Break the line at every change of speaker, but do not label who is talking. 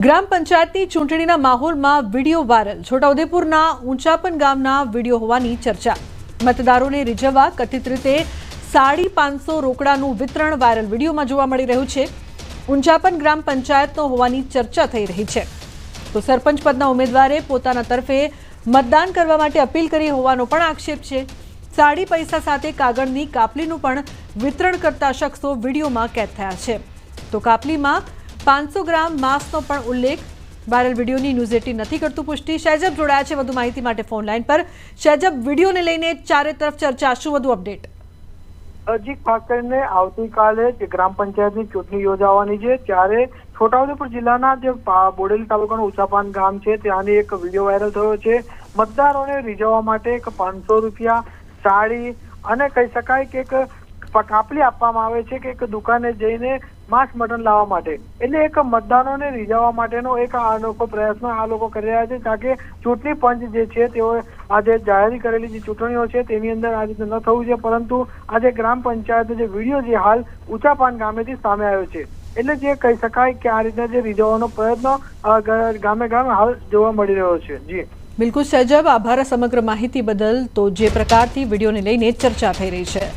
ગ્રામ પંચાયતની ચૂંટણીના માહોલમાં વિડીયો વાયરલ। છોટાઉદેપુરના ઊંચાપન ગામના વિડીયો હોવાની ચર્ચા। મતદારોને રીઝવવા કથિત રીતે 550 રોકડાનું વિતરણ વાયરલ વિડીયોમાં જોવા મળી રહ્યું છે। ઊંચાપન ગ્રામ પંચાયતનો હોવાની ચર્ચા થઈ રહી છે। તો સરપંચ પદના ઉમેદવારે પોતાના તરફે મતદાન કરવા માટે અપીલ કરી હોવાનો પણ આક્ષેપ છે। સાડી પૈસા સાથે કાગળની કાપલીનું પણ વિતરણ કરતા શખ્સો વિડીયોમાં કેદ થયા છે। તો કાપલીમાં 500 ગ્રામ માંસનો પણ ઉલ્લેખ। વાયરલ વિડીયોની ન્યૂઝ 18 નથી કરતું પુષ્ટિ। શૈજબ જોડાયા છે વધુ માહિતી માટે ફોન લાઈન પર। શૈજબ, વિડીયોને લઈને ચારે તરફ ચર્ચા, શું વધુ અપડેટ?
હજી ખાસ કરીને આવતીકાલે જે ગ્રામ પંચાયતની ચૂંટણી યોજાવાની છે ત્યારે છોટાઉદેપુર જિલ્લાના જે બોડેલી તાલુકાનું ઊંચાપાન ગામ છે ત્યાંની એક વિડીયો વાયરલ થયો છે। મતદારોને રીઝવવા માટે એક 500 રૂપિયા સાડી અને કહી શકાય કે એક કાપલી આપવામાં આવે છે કે એક દુકાને જઈને માંસ મટન લાવવા માટે। એટલે એક મતદારોને રીઝવવા માટેનો એક અનોખો પ્રયત્ન આ લોકો કરી રહ્યા છે, કારણ કે ચૂંટણી પંચ જે છે તેઓ આજે જાહેર કરેલી જે ચૂંટણીઓ છે તેની અંદર આ રીતે ન થવું છે, પરંતુ આજે ગ્રામ પંચાયતનો જે વિડીયો જે હાલ ઊંચાપાન ગામેથી સામે આવ્યો છે, એટલે જે કહી શકાય કે આ રીતના જે રીઝવવાનો પ્રયત્ન ગામે ગામે હાલ જોવા મળી રહ્યો છે। જી
બિલકુલ શૈજબ, આભાર સમગ્ર માહિતી બદલ। તો જે પ્રકારથી વિડીયોને લઈને ચર્ચા થઈ રહી છે।